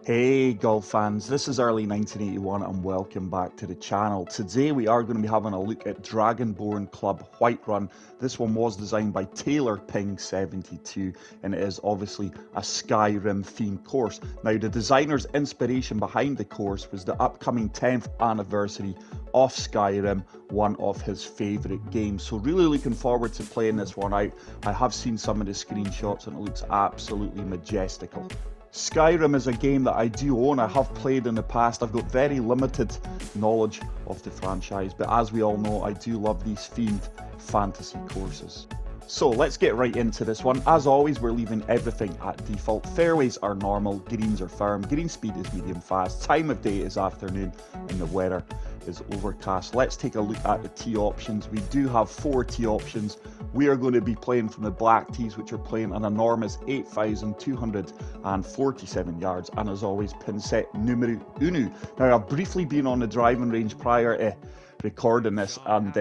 Hey golf fans, this is early 1981 and welcome back to the channel. Today we are going to be having a look at Dragonborn Club Whiterun. This one was designed by Taylor Ping 72 and it is obviously a Skyrim themed course. Now the designer's inspiration behind the course was the upcoming 10th anniversary of Skyrim, one of his favourite games. So really looking forward to playing this one out. I have seen some of the screenshots and it looks absolutely majestical. Skyrim is a game that I do own, I have played in the past. I've got very limited knowledge of the franchise, but as we all know, I do love these themed fantasy courses. So let's get right into this one. As always, we're leaving everything at default. Fairways are normal, greens are firm, green speed is medium fast, time of day is afternoon, and the weather is overcast. Let's take a look at the tee options. We do have 4 tee options. We are going to be playing from the black tees, which are playing an enormous 8,247 yards, and as always, pin set numero uno. Now, I've briefly been on the driving range prior to recording this, and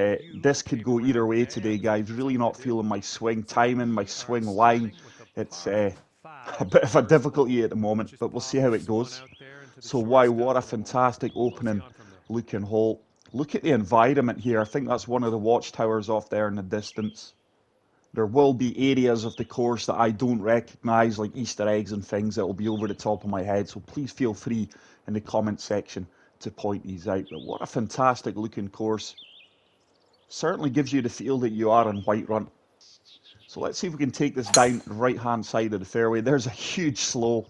this could go either way today, guys. Really not feeling my swing timing, my swing line. It's a bit of a difficulty at the moment, but we'll see how it goes. So wow, what a fantastic opening looking hole. Look at the environment here. I think that's one of the watchtowers off there in the distance. There will be areas of the course that I don't recognise, like Easter eggs and things that will be over the top of my head, so please feel free in the comment section to point these out. But what a fantastic looking course. Certainly gives you the feel that you are in Whiterun. So let's see if we can take this down the right hand side of the fairway. There's a huge slow.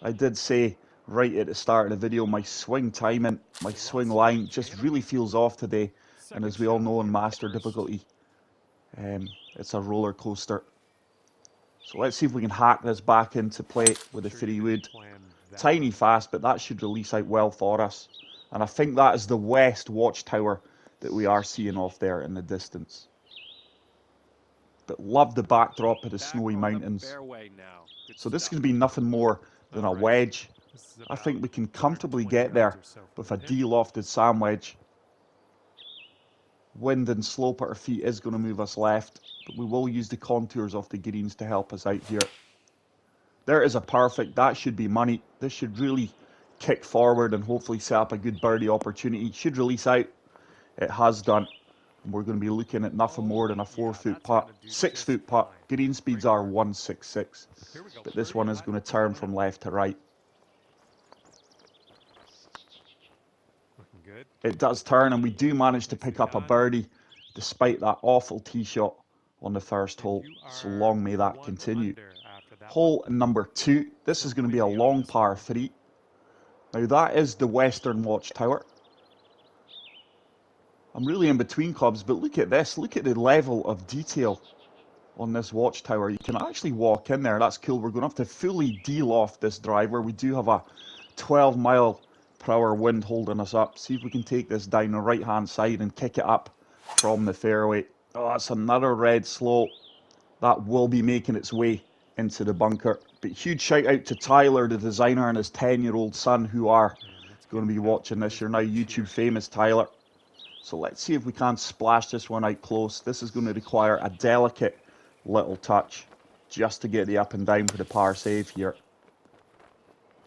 I did say right at the start of the video, my swing timing, my swing line just really feels off today. And as we all know in Master difficulty, it's a roller coaster. So let's see if we can hack this back into play with a 3-wood. Tiny fast, but that should release out well for us. And I think that is the west watchtower that we are seeing off there in the distance. But love the backdrop of the snowy mountains. So this is going to be nothing more than a wedge. I think we can comfortably get there with a de-lofted sand wedge. Wind and slope at our feet is going to move us left, but we will use the contours of the greens to help us out here. There is a perfect. That should be money. This should really kick forward and hopefully set up a good birdie opportunity. Should release out. It has done. And we're going to be looking at nothing more than a 4-foot putt, 6-foot putt. Green speeds are 166, but this one is going to turn from left to right. It does turn, and we do manage to pick up a birdie despite that awful tee shot on the first hole. So long may that continue. Hole number 2. This is going to be a long par 3. Now that is the western watchtower. I'm really in between clubs, but look at this. Look at the level of detail on this watchtower. You can actually walk in there. That's cool. We're going to have to fully de-loft this driver. We do have a 12-mile-per-hour wind holding us up. See if we can take this down the right-hand side and kick it up from the fairway. Oh, that's another red slow. That will be making its way into the bunker. But huge shout out to Tyler, the designer, and his 10-year-old son who are going to be watching this. You're now YouTube famous, Tyler. So let's see if we can splash this one out close. This is going to require a delicate little touch just to get the up and down for the par save here.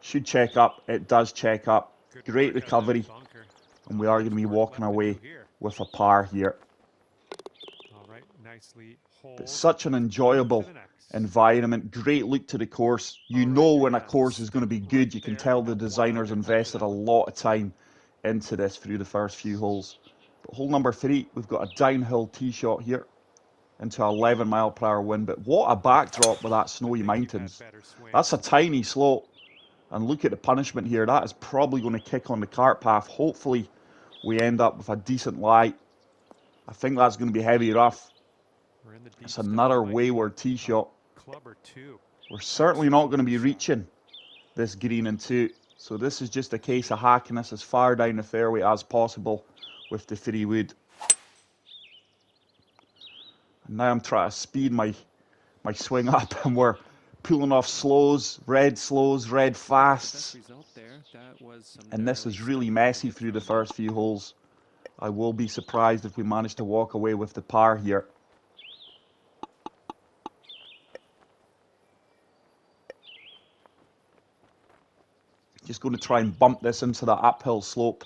Should check up. It does check up. Great recovery. And we are going to be walking away with a par here. But such an enjoyable environment. Great look to the course. You know when a course is going to be good. You can tell the designers invested a lot of time into this through the first few holes. But hole number 3, we've got a downhill tee shot here into an 11-mile-per-hour wind. But what a backdrop with that snowy mountains. That's a tiny slope. And look at the punishment here. That is probably going to kick on the cart path. Hopefully we end up with a decent lie. I think that's going to be heavy rough. It's another wayward tee shot. We're certainly not going to be reaching this green in 2. So this is just a case of hacking this as far down the fairway as possible with the 3-wood. And now I'm trying to speed my swing up, and we're pulling off slows, red fasts. And this is really messy through the first few holes. I will be surprised if we manage to walk away with the par here. Just going to try and bump this into that uphill slope,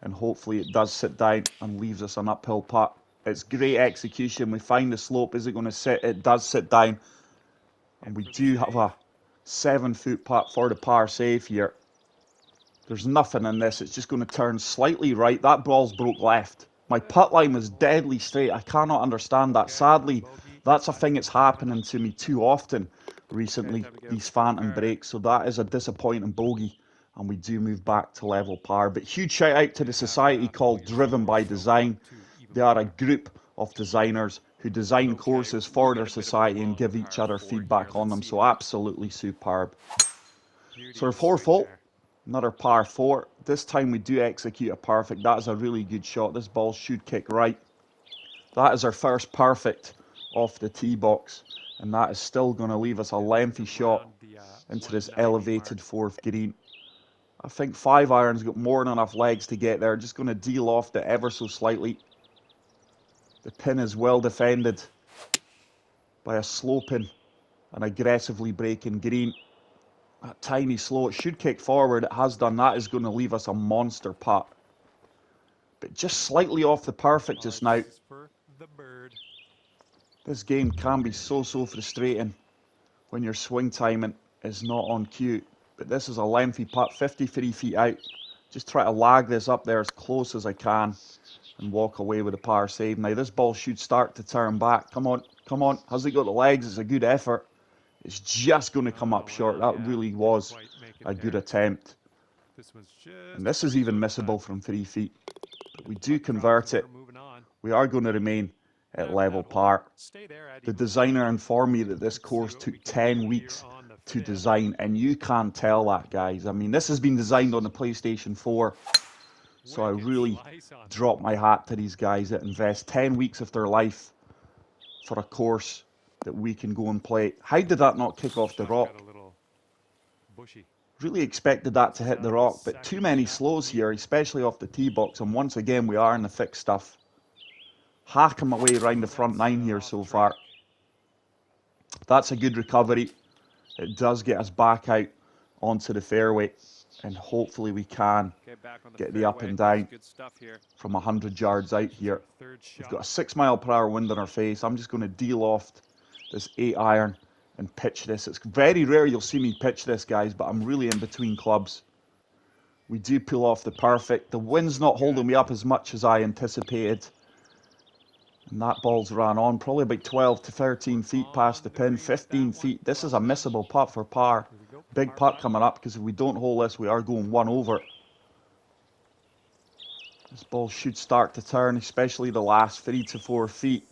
and hopefully it does sit down and leaves us an uphill putt. It's great execution. We find the slope. Is it going to sit? It does sit down. And we do have a 7-foot putt for the par save here. There's nothing in this. It's just going to turn slightly right. That ball's broke left. My putt line was deadly straight. I cannot understand that. Sadly, that's a thing that's happening to me too often recently, these phantom breaks. So that is a disappointing bogey. And we do move back to level par. But huge shout out to the society called Driven by Design. They are a group of designers who design courses for their society and give each other feedback on them. So absolutely superb. So our fourth hole, another par 4. This time we do execute a perfect. That is a really good shot. This ball should kick right. That is our first perfect off the tee box. And that is still going to leave us a lengthy shot into this elevated 4th green. I think 5-iron's got more than enough legs to get there. Just going to de-loft it ever so slightly. The pin is well defended by a sloping and aggressively breaking green. That tiny slow, it should kick forward. It has done. That is going to leave us a monster putt. But just slightly off the perfect just now. This game can be so frustrating when your swing timing is not on cue. But this is a lengthy putt, 53 feet out. Just try to lag this up there as close as I can and walk away with a par save. Now this ball should start to turn back. Come on, come on. Has it got the legs? It's a good effort. It's just going to come up short. That really was a good attempt. And this is even missable from 3 feet. But we do convert it. We are going to remain at level par. The designer informed me that this course took 10 weeks to design, and you can't tell that, guys. I mean, this has been designed on the PlayStation 4, so I really drop my hat to these guys that invest 10 weeks of their life for a course that we can go and play. How did that not kick off the rock? Really expected that to hit the rock, but too many slows here, especially off the tee box, and once again we are in the thick stuff. Hacking my way around the front 9 here so far. That's a good recovery. It does get us back out onto the fairway, and hopefully we can get the up and down from 100 yards out here. We've got a 6 mile per hour wind in our face. I'm just going to de-loft this 8-iron and pitch this. It's very rare you'll see me pitch this, guys, but I'm really in between clubs. We do pull off the perfect. The wind's not holding me up as much as I anticipated. And that ball's ran on, probably about 12 to 13 feet past the pin, 15 feet. This is a missable putt for par. Big putt coming up, because if we don't hole this, we are going 1 over. This ball should start to turn, especially the last 3 to 4 feet.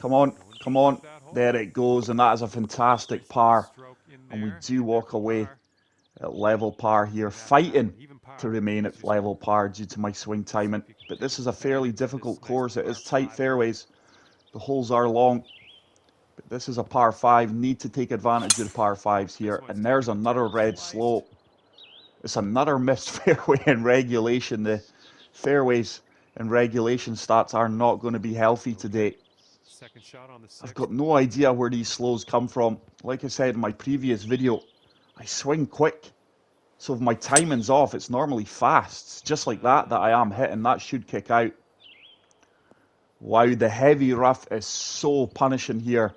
Come on, come on. There it goes, and that is a fantastic par. And we do walk away at level par here, fighting to remain at level par due to my swing timing. But this is a fairly difficult course. It is tight fairways. The holes are long. But this is a par 5. Need to take advantage of the par 5s here. And there's another red slope. It's another missed fairway in regulation. The fairways and regulation stats are not going to be healthy today. I've got no idea where these slows come from. Like I said in my previous video, I swing quick. So if my timing's off, it's normally fast. It's just like that I am hitting. That should kick out. Wow, the heavy rough is so punishing here.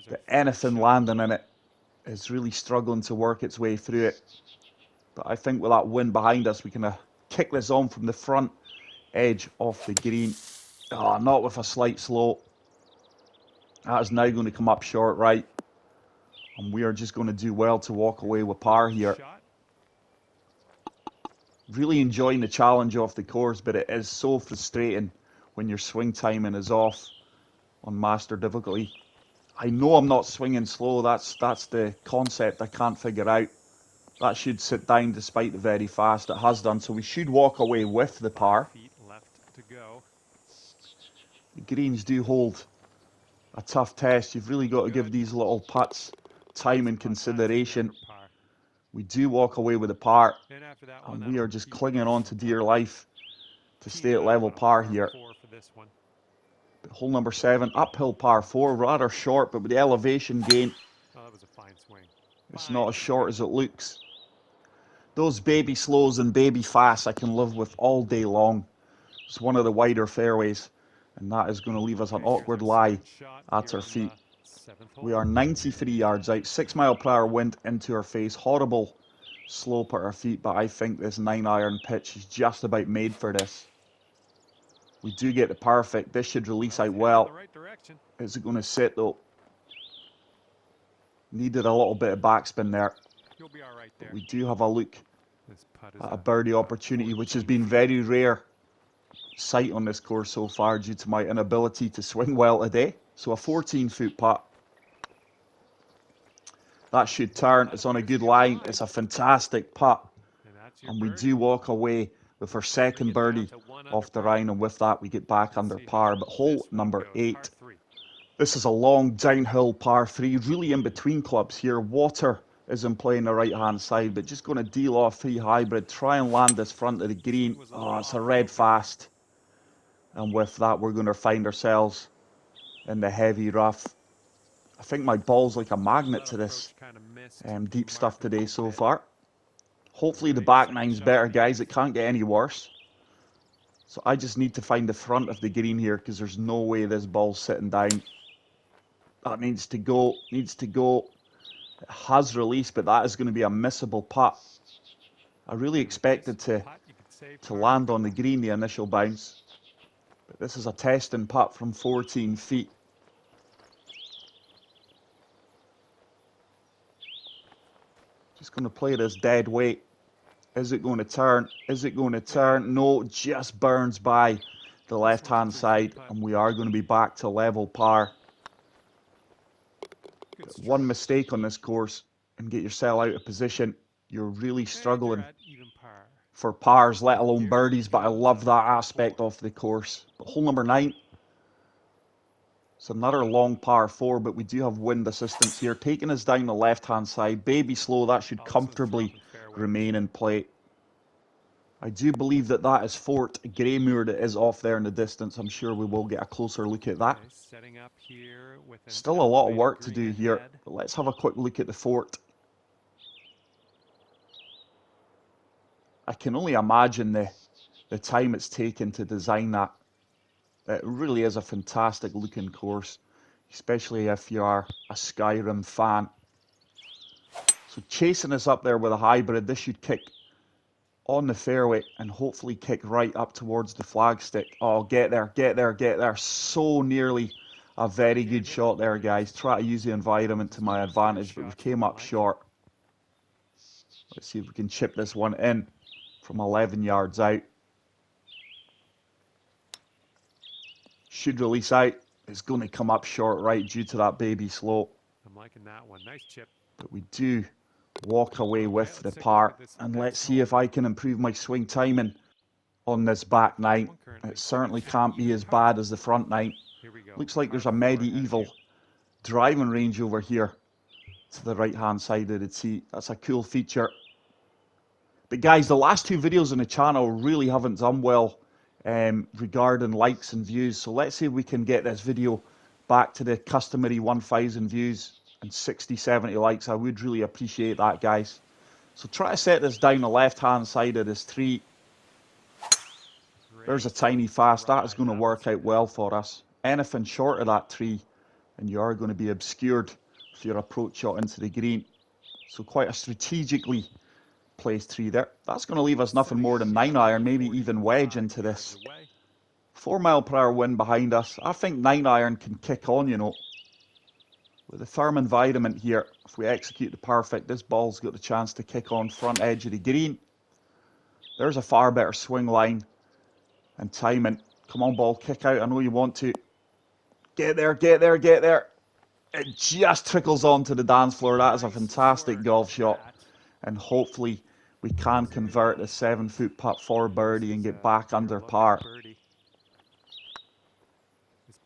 That anything landing in it is really struggling to work its way through it. But I think with that wind behind us, we can kick this on from the front edge off the green. Oh, not with a slight slope. That is now going to come up short right. And we are just going to do well to walk away with par here. Really enjoying the challenge off the course, but it is so frustrating when your swing timing is off on master difficulty. I know I'm not swinging slow. That's the concept I can't figure out. That should sit down despite the very fast it has done. So we should walk away with the par. The greens do hold a tough test. You've really got to give these little putts time and consideration. We do walk away with a par, and we are just clinging on to dear life to stay at level par here. But hole number 7, uphill par 4, rather short, but with the elevation gain, it's not as short as it looks. Those baby slows and baby fasts I can live with all day long. It's one of the wider fairways, and that is going to leave us an awkward lie at our feet. We are 93 yards out, 6 mile per hour wind into our face, horrible slope at our feet, but I think this 9-iron pitch is just about made for this. We do get the perfect. This should release out well. Is it going to sit though? Needed a little bit of backspin there. But we do have a look at a birdie opportunity, which has been very rare sight on this course so far due to my inability to swing well today. So a 14-foot putt. That should turn. It's on a good line. It's a fantastic putt. And we do walk away with our second birdie off the line, and with that we get back under par. But hole number 8. This is a long downhill par 3, really in between clubs here. Water is in play on the right hand side, but just going to deal off 3 hybrid, try and land this front of the green. Oh, it's a red fast. And with that we're going to find ourselves in the heavy rough. I think my ball's like a magnet to this deep stuff today so far. Hopefully the back nine's better, guys. It can't get any worse. So I just need to find the front of the green here, because there's no way this ball's sitting down. That needs to go, needs to go. It has released, but that is going to be a missable putt. I really expected to land on the green, the initial bounce. But this is a testing putt from 14 feet. Just going to play this dead weight. Is it going to turn? Is it going to turn? No, just burns by the left-hand side, and we are going to be back to level par. One mistake on this course and get yourself out of position. You're really struggling for pars, let alone birdies, but I love that aspect of the course. But hole number 9. It's another long par 4, but we do have wind assistance here, taking us down the left-hand side. Baby slow, that should comfortably remain in play. I do believe that that is Fort Greymoor that is off there in the distance. I'm sure we will get a closer look at that. Still a lot of work to do here, but let's have a quick look at the fort. I can only imagine the time it's taken to design that. It really is a fantastic looking course, especially if you are a Skyrim fan. So chasing us up there with a hybrid, this should kick on the fairway and hopefully kick right up towards the flagstick. Oh, get there, get there, get there. So nearly a very good shot there, guys. Try to use the environment to my advantage, but we came up short. Let's see if we can chip this one in from 11 yards out. Should release out. It's going to come up short right due to that baby slope. I'm liking that one. Nice chip. But we do walk away with the par. And let's see if I can improve my swing timing on this back nine. It certainly can't be as bad as the front nine. Looks like there's a medieval driving range over here to the right hand side of the tee. That's a cool feature. But guys, the last 2 videos on the channel really haven't done well regarding likes and views. So let's see if we can get this video back to the customary 1,000 views and 60-70 likes. I would really appreciate that, guys. So try to set this down the left hand side of this tree. There's a tiny fast. That is going to work out well for us. Anything short of that tree and you are going to be obscured with your approach shot into the green. So quite a strategically placed tree there. That's going to leave us nothing more than 9-iron, maybe even wedge into this. 4 mile per hour wind behind us. I think 9-iron can kick on, you know. With the firm environment here, if we execute the perfect, this ball's got the chance to kick on front edge of the green. There's a far better swing line and timing. Come on, ball, kick out. I know you want to. Get there, get there, get there. It just trickles onto the dance floor. That is a fantastic golf shot. And hopefully we can convert the 7-foot putt for birdie and get back under par.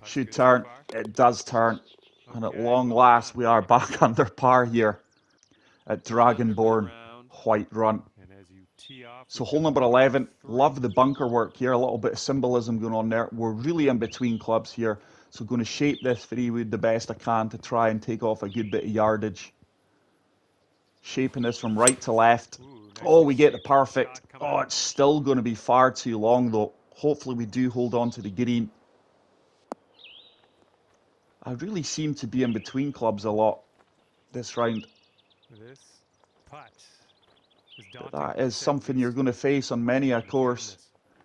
Should turn. It does turn. And at long last, we are back under par here at Dragonborn Whiterun. So hole number 11, love the bunker work here, a little bit of symbolism going on there. We're really in between clubs here, so going to shape this 3-wood the best I can to try and take off a good bit of yardage. Shaping this from right to left. Oh, we get the perfect. Oh, it's still going to be far too long, though. Hopefully we do hold on to the green. I really seem to be in between clubs a lot this round. This putt is But daunting, that is something you're going to face on many a course.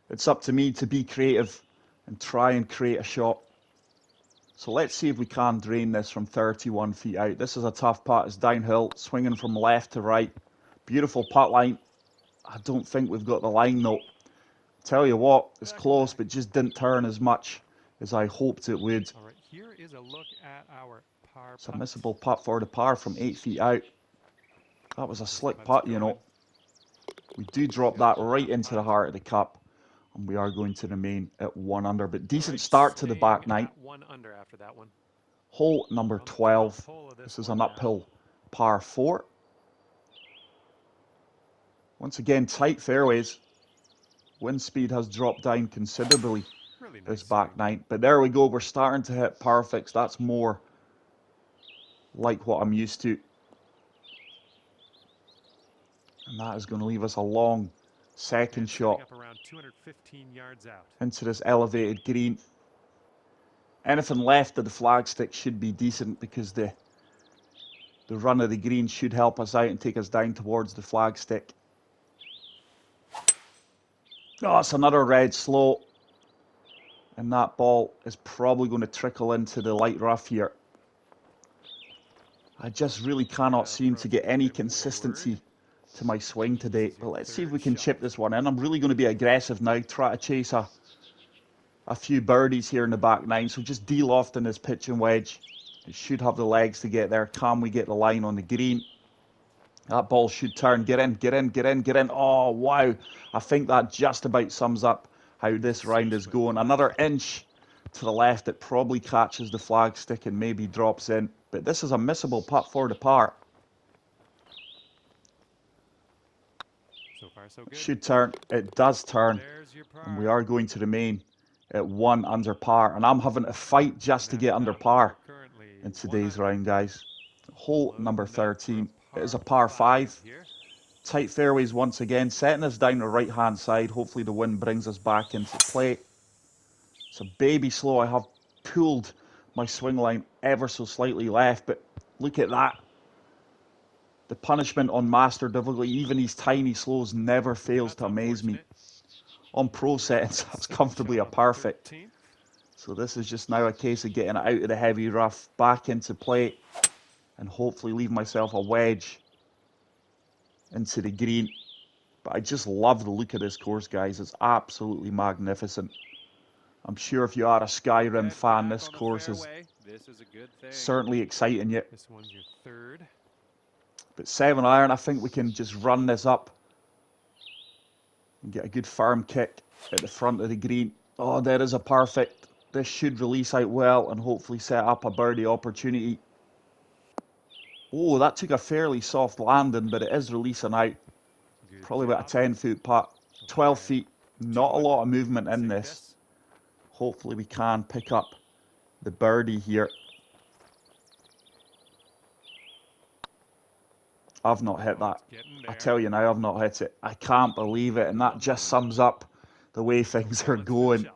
It's up to me to be creative and try and create a shot. So let's see if we can drain this from 31 feet out. This is a tough putt. It's downhill, swinging from left to right. Beautiful putt line. I don't think we've got the line though. Tell you what, it's close, but just didn't turn as much as I hoped it would. All right, here is a look at our par It's a putt. missable putt for the par from 8 feet out. That was a slick putt, you know. We do drop that right into the heart of the cup, and we are going to remain at 1 under. But decent start to the back nine. 1 under after that one. Hole number 12. This is an uphill par 4. Once again, tight fairways. Wind speed has dropped down considerably this back nine. But there we go. We're starting to hit perfects. That's more like what I'm used to. And that is going to leave us a long second shot around 215 yards out into this elevated green. Anything left of the flagstick should be decent because the run of the green should help us out and take us down towards the flagstick. Oh, it's another red slow. And that ball is probably going to trickle into the light rough here. I just really cannot seem to get any consistency to my swing today. But let's see if we can chip this one in. I'm really going to be aggressive now, try to chase a few birdies here in the back nine. So just de-lofting this pitch and wedge. It should have the legs to get there. Can we get the line on the green? That ball should turn. Get in, get in, get in, get in. Oh, wow. I think that just about sums up how this round is going. Another inch to the left. It probably catches the flagstick and maybe drops in. But this is a missable putt for the par. so far so good. Should turn. It does turn. And we are going to remain at 1 under par. And I'm having to fight just to get under par in today's round, guys. Hole number 13. It is a par 5. Tight fairways once again, setting us down the right hand side. Hopefully the wind brings us back into play. It's a baby slow. I have pulled my swing line ever so slightly left, but look at that. The punishment on master difficulty, even these tiny slows, never fails to amaze me. On pro settings, that's comfortably a perfect. So this is just now a case of getting it out of the heavy rough, back into play, and hopefully leave myself a wedge into the green. But I just love the look of this course, guys. It's absolutely magnificent. I'm sure if you are a Skyrim fan, this course is certainly exciting you. This one's your third. But 7 iron, I think we can just run this up and get a good firm kick at the front of the green. Oh, there is a perfect. This should release out well and hopefully set up a birdie opportunity. Oh, that took a fairly soft landing, but it is releasing out. Probably about a 10-foot putt. 12 feet, not a lot of movement in this. Hopefully we can pick up the birdie here. I've not hit that. I tell you now, I've not hit it. I can't believe it, and that just sums up the way things are going.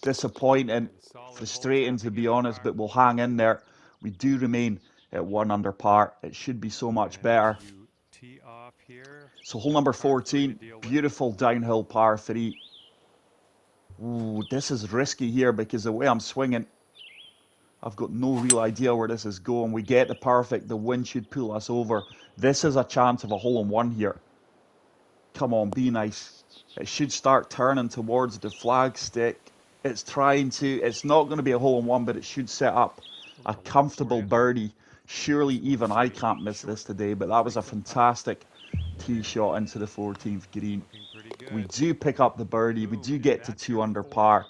Disappointing, frustrating to be honest, but we'll hang in there. We do remain at 1 under par. It should be so much better. So hole number 14, beautiful downhill par 3. Ooh, this is risky here because the way I'm swinging, I've got no real idea where this is going. We get the perfect, the wind should pull us over. This is a chance of a hole-in-one here. Come on, be nice. It should start turning towards the flagstick. It's trying to. It's not going to be a hole-in-one, but it should set up a comfortable birdie. Surely even I can't miss this today, but that was a fantastic tee shot into the 14th green. We do pick up the birdie. We do get to 2 under par.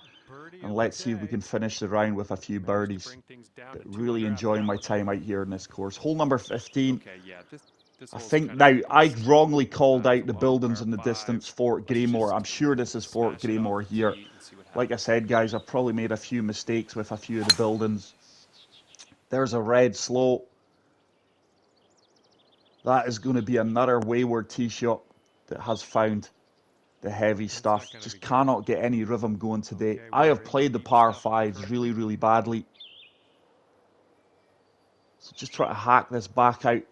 And let's see if we can finish the round with a few birdies. But really enjoying my time out here in this course. Hole number 15. I think now, I wrongly called out the buildings in the distance, Fort Greymore. I'm sure this is Fort Greymore here. Like I said, guys, I've probably made a few mistakes with a few of the buildings. There's a red slow. That is going to be another wayward tee shot. that has found the heavy stuff. not gonna Just be good. cannot get any rhythm going today. Okay, I we have are in played the deep par stuff fives currently. really, really badly. So just try to hack this back out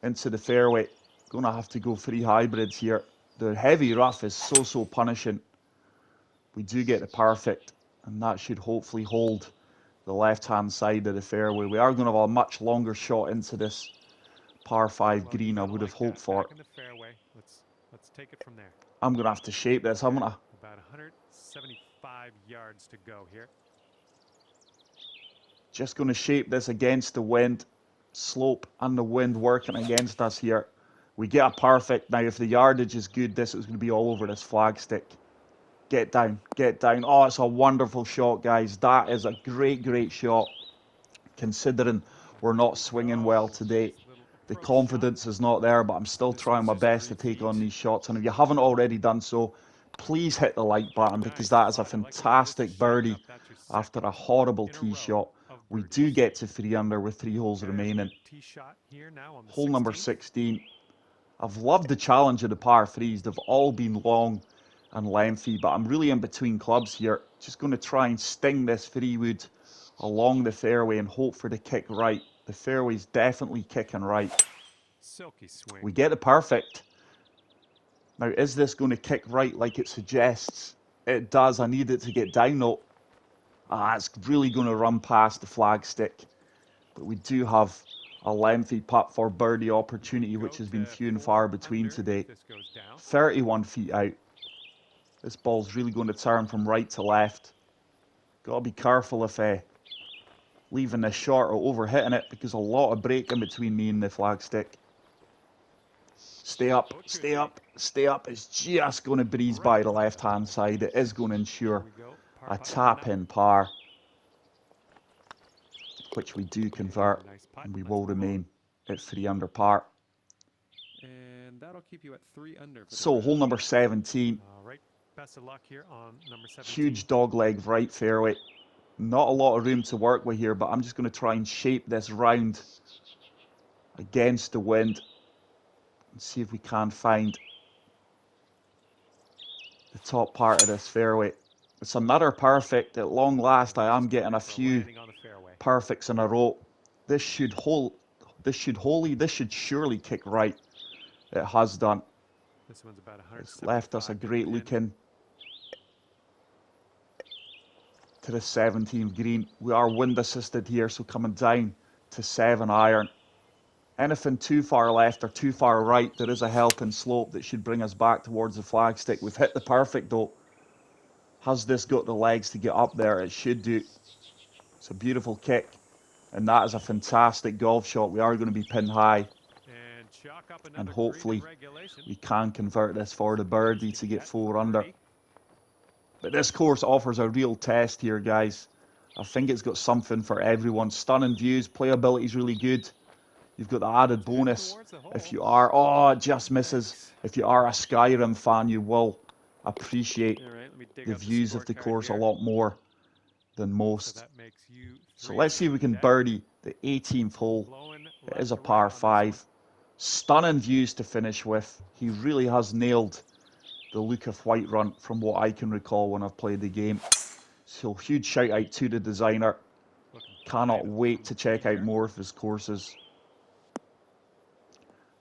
into the fairway. Gonna have to go 3 hybrids here. The heavy rough is so punishing. We do get the perfect, and that should hopefully hold the left-hand side of the fairway. We are going to have a much longer shot into this par 5 Well, green I kinda would have like hoped that. for. Back in the fairway. Let's take it from there. I'm going to have to shape this. I'm going to About 175 yards to go here. just going to shape this against the wind. Slope and the wind working against us here. We get a perfect. Now, if the yardage is good, this is going to be all over this flagstick. Get down, get down. Oh, it's a wonderful shot, guys. That is a great shot, considering we're not swinging well today. The confidence is not there, but I'm still trying my best to take on these shots. And if you haven't already done so, please hit the like button, because that is a fantastic birdie after a horrible tee shot. We do get to 3 under with 3 holes remaining. Tee shot here now on the Hole number 16th. 16. I've loved the challenge of the par 3s. They've all been long and lengthy, but I'm really in between clubs here. Just going to try and sting this 3-wood along the fairway and hope for the kick right. The fairway's definitely kicking right. Silky swing. We get the perfect. Now, is this going to kick right like it suggests? It does. I need it to get down though. It's really going to run past the flagstick. But we do have a lengthy putt for birdie opportunity, which has been few and far between today. 31 feet out. This ball's really going to turn from right to left. Got to be careful if leaving this short or overhitting it, because a lot of break in between me and the flagstick. Stay up, stay up, stay up. It's just going to breeze by the left-hand side. It is going to ensure a tap-in par, which we do convert, and we will remain at 3 under par. And that'll keep you at 3 under. So, hole number 17. All right. Best of luck here on number 17. Huge dogleg right fairway. Not a lot of room to work with here, but I'm just going to try and shape this round against the wind and see if we can find the top part of this fairway. It's another perfect. At long last, I am getting a few perfects in a row. This should surely kick right. It has done. This one's about It's left us a great look in to the 17th green. We are wind assisted here, so coming down to 7 iron. Anything too far left or too far right, there is a helping slope that should bring us back towards the flagstick. We've hit the perfect though. Has this got the legs to get up there? It should do. It's a beautiful kick, and that is a fantastic golf shot. We are going to be pin high, and hopefully we can convert this for the birdie to get 4 under. But this course offers a real test here, guys. I think it's got something for everyone. Stunning views, playability is really good. You've got the added bonus if you are, oh, it just misses. If you are a Skyrim fan, you will appreciate the views of the course a lot more than most. So let's see if we can birdie the 18th hole. It is a par 5. Stunning views to finish with. He really has nailed the look of Whiterun from what I can recall when I've played the game. So huge shout out to the designer. Cannot wait to check out more of his courses.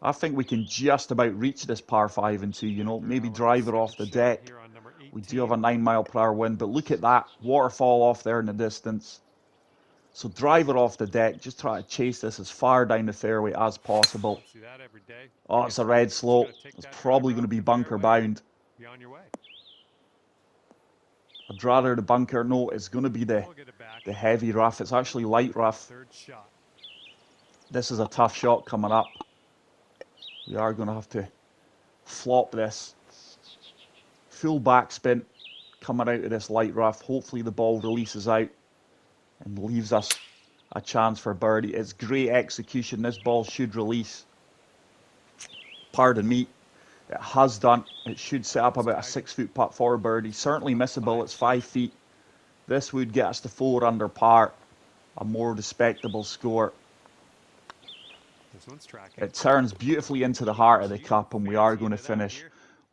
I think we can just about reach this par 5 and 2, you know, maybe drive it off the deck. We do have a 9 mile per hour wind, but look at that waterfall off there in the distance. So drive it off the deck, just try to chase this as far down the fairway as possible. Oh, it's a red slope. It's probably going to be bunker bound. I'd rather the bunker. No, it's going to be the heavy rough. It's actually light rough. This is a tough shot coming up. We are going to have to flop this. Full backspin coming out of this light rough. Hopefully the ball releases out and leaves us a chance for birdie. It's great execution. This ball should release. Pardon me. It has done. It should set up about a 6-foot putt for birdie. Certainly missable. It's 5 feet. This would get us to 4 under par. A more respectable score. This one's tracking. It turns beautifully into the heart of the cup, and we are going to finish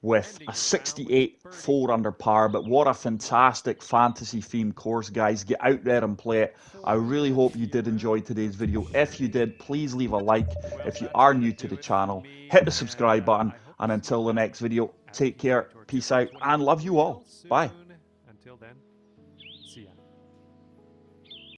with a 68 4 under par. But what a fantastic fantasy themed course, guys. Get out there and play it. I really hope you did enjoy today's video. If you did, please leave a like. If you are new to the channel, hit the subscribe button, and until the next video, take care, peace out, and love you all. Bye. Until then.